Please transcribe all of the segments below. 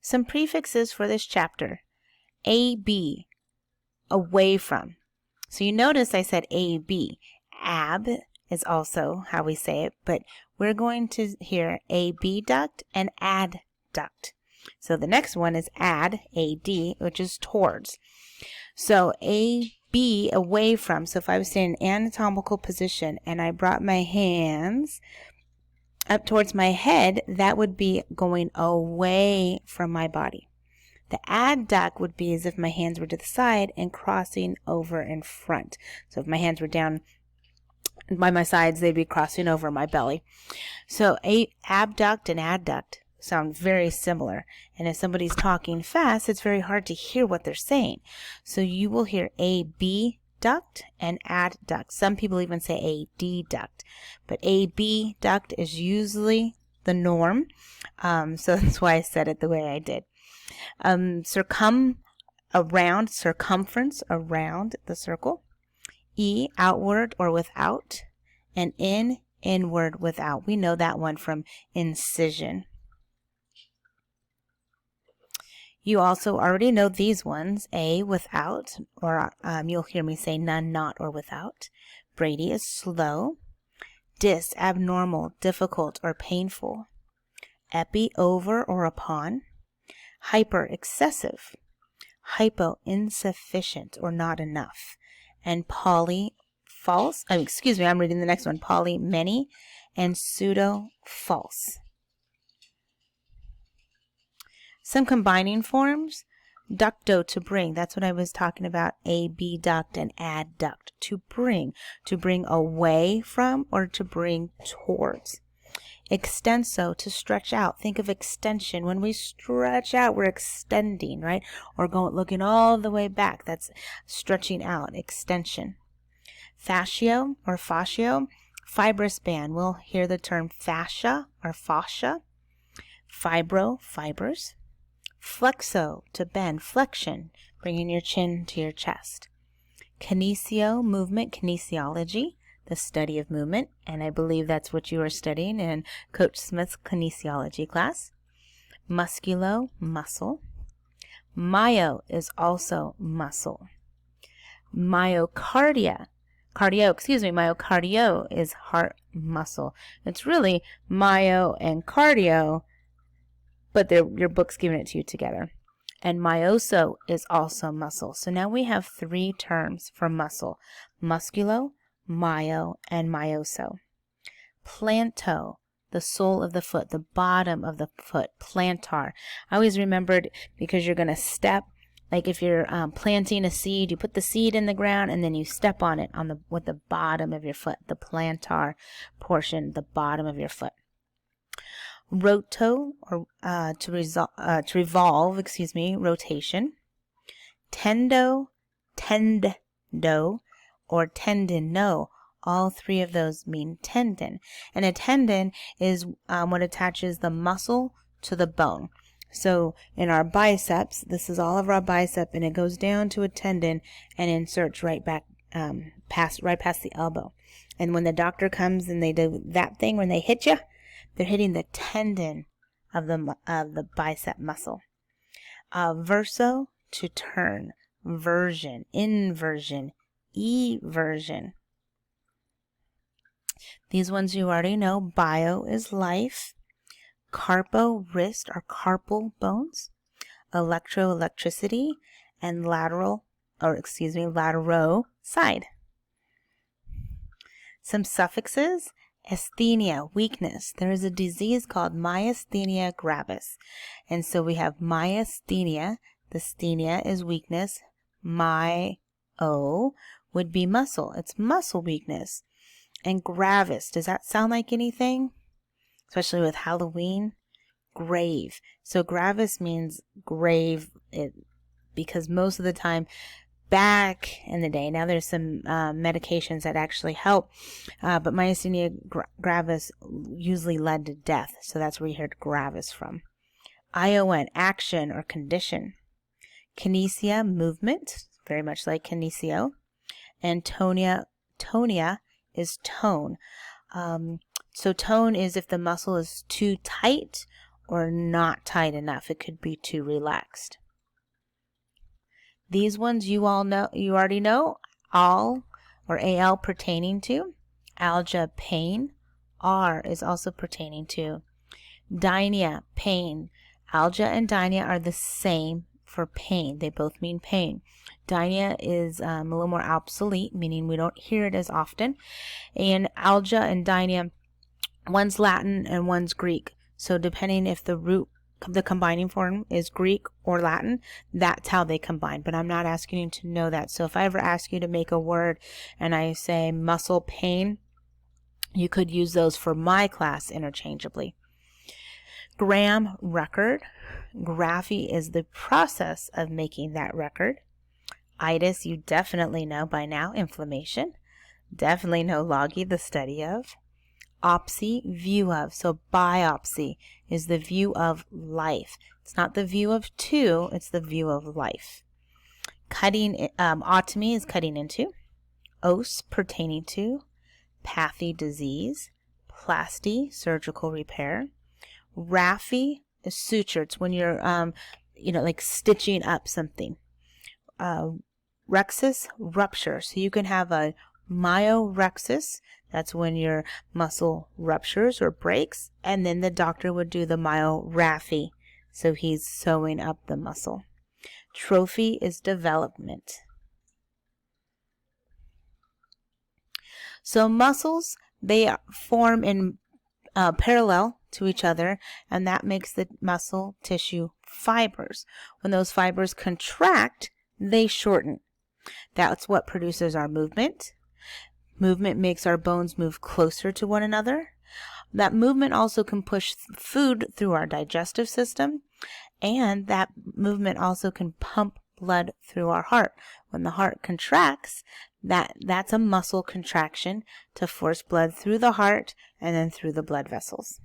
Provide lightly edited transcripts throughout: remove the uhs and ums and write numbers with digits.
Some prefixes for this chapter. AB, away from. So you notice I said AB. Ab is also how we say it, but we're going to hear abduct and adduct. So the next one is ad, AD, which is towards. So AB, away from. So if I was in an anatomical position and I brought my hands up towards my head, that would be going away from my body. The adduct would be as if my hands were to the side and crossing over in front. So if my hands were down by my sides, they'd be crossing over my belly. So abduct and adduct sound very similar. And if somebody's talking fast, it's very hard to hear what they're saying. So you will hear abduct and adduct. Some people even say adduct. But abduct is usually the norm. So that's why I said it the way I did. Circumference around the circle. E, outward or without. And in, inward, without. We know that one from incision. You also already know these ones. A, without, or you'll hear me say none, not, or without. Brady is slow. Dis, abnormal, difficult, or painful. Epi, over or upon. Hyper, excessive. Hypo, insufficient or not enough. And poly, false. I'm reading the next one. Poly, many. And pseudo, false. Some combining forms. Ducto, to bring. That's what I was talking about. Abduct and adduct. To bring away from or to bring towards. Extenso, to stretch out. Think of extension. When we stretch out, we're extending, right? Or looking all the way back. That's stretching out, extension. Fascio or fascio, fibrous band. We'll hear the term fascia or fascia. Fibro, fibers. Flexo, to bend, flexion, bringing your chin to your chest. Kinesio, movement, kinesiology, the study of movement, and I believe that's what you are studying in Coach Smith's kinesiology class. Musculo, muscle. Myo is also muscle. Myocardio is heart muscle. It's really myo and cardio, but your book's giving it to you together. And myoso is also muscle. So now we have 3 terms for muscle. Musculo, myo, and myoso. Planto, the sole of the foot, the bottom of the foot. Plantar. I always remembered because you're going to step, like if you're planting a seed, you put the seed in the ground and then you step on it with the bottom of your foot, the plantar portion, the bottom of your foot. Roto, or to revolve, rotation. Tendo, or tendino. All 3 of those mean tendon. And a tendon is what attaches the muscle to the bone. So in our biceps, this is all of our bicep, and it goes down to a tendon and inserts right back past the elbow. And when the doctor comes and they do that thing when they hit you, they're hitting the tendon of the bicep muscle. Verso, to turn. Version, inversion, eversion. These ones you already know. Bio is life. Carpo, wrist or carpal bones. Electricity. And latero, side. Some suffixes. Asthenia, weakness. There is a disease called myasthenia gravis. And so we have myasthenia. The sthenia is weakness. Myo would be muscle. It's muscle weakness. And gravis, does that sound like anything? Especially with Halloween. Grave. So gravis means grave because most of the time back in the day, now there's some medications that actually help, but myasthenia gravis usually led to death. So that's where you heard gravis from. ION, action or condition. Kinesia, movement, very much like kinesio. And tonia is tone. So tone is if the muscle is too tight or not tight enough. It could be too relaxed. These ones you already know, all or AL pertaining to. Algia, pain. R is also pertaining to. Dynia, pain. Algia and dynia are the same for pain. They both mean pain. Dynia is a little more obsolete, meaning we don't hear it as often. And algia and dynia, one's Latin and one's Greek. So depending if the combining form is Greek or Latin, that's how they combine. But I'm not asking you to know that. So if I ever ask you to make a word and I say muscle pain, you could use those for my class interchangeably. Gram, record. Graphy is the process of making that record. Itis, you definitely know by now, inflammation. Definitely know logi, the study of. Opsy, view of. So biopsy is the view of life. It's not the view of two, it's the view of life. Cutting, otomy is cutting into. Os, pertaining to. Pathy, disease. Plasty, surgical repair. Raphy is suture. It's when you're, like stitching up something. Rhexis, rupture. So you can have a myorrhexis. That's when your muscle ruptures or breaks. And then the doctor would do the myorrhaphy. So he's sewing up the muscle. Trophy is development. So muscles, they form in parallel to each other, and that makes the muscle tissue fibers. When those fibers contract, they shorten. That's what produces our movement. Movement makes our bones move closer to one another. That movement also can push food through our digestive system, and that movement also can pump blood through our heart. When the heart contracts, that's a muscle contraction to force blood through the heart and then through the blood vessels.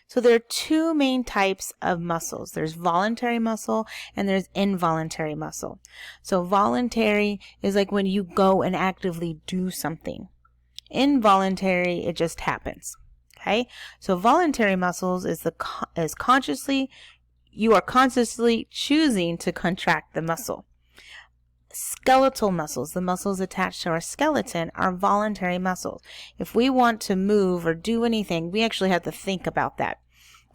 So there are two main types of muscles. There's voluntary muscle and there's involuntary muscle. So voluntary is like when you go and actively do something. Involuntary, it just happens. Okay? So voluntary muscles is you are consciously choosing to contract the muscle. Skeletal muscles, the muscles attached to our skeleton, are voluntary muscles. If we want to move or do anything, we actually have to think about that.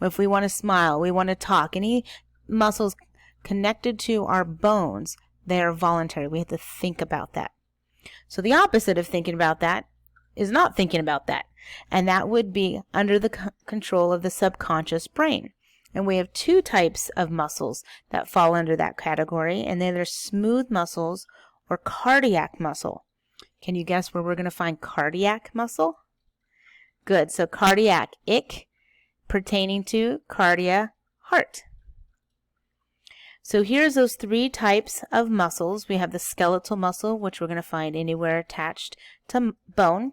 If we want to smile, we want to talk, any muscles connected to our bones, they are voluntary. We have to think about that. So the opposite of thinking about that is not thinking about that. And that would be under the control of the subconscious brain. And we have two types of muscles that fall under that category, and they're smooth muscles or cardiac muscle. Can you guess where we're going to find cardiac muscle? Good. So cardiac, ick, pertaining to cardia, heart. So here's those three types of muscles. We have the skeletal muscle, which we're going to find anywhere attached to bone.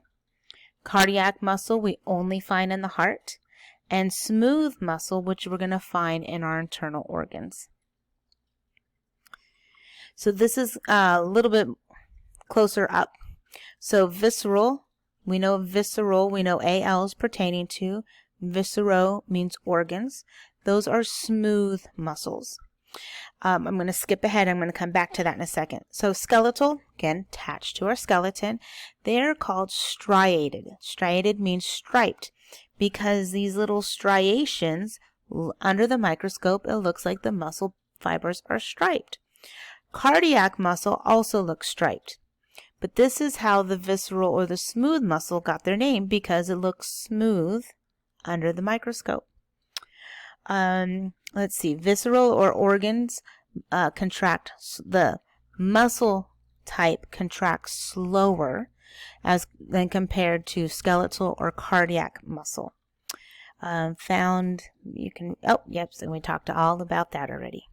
Cardiac muscle we only find in the heart. And smooth muscle, which we're going to find in our internal organs. So this is a little bit closer up. So visceral, we know AL is pertaining to. Viscero means organs. Those are smooth muscles. I'm going to skip ahead. I'm going to come back to that in a second. So skeletal, again, attached to our skeleton. They're called striated. Striated means striped, because these little striations under the microscope, it looks like the muscle fibers are striped. Cardiac muscle also looks striped. But this is how the visceral or the smooth muscle got their name, because it looks smooth under the microscope. Let's see, visceral or organs contract, the muscle type contracts slower than compared to skeletal or cardiac muscle. So we talked all about that already.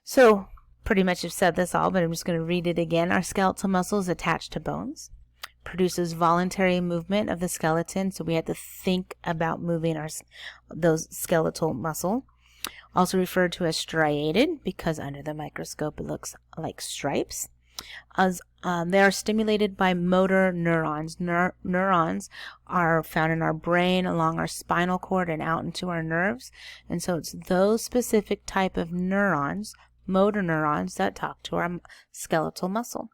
So pretty much have said this all, but I'm just going to read it again. Our skeletal muscle is attached to bones, produces voluntary movement of the skeleton, so we have to think about moving those skeletal muscle. Also referred to as striated, because under the microscope it looks like stripes. As they are stimulated by motor neurons. Neurons are found in our brain, along our spinal cord, and out into our nerves. And so it's those specific type of neurons, motor neurons, that talk to our skeletal muscle.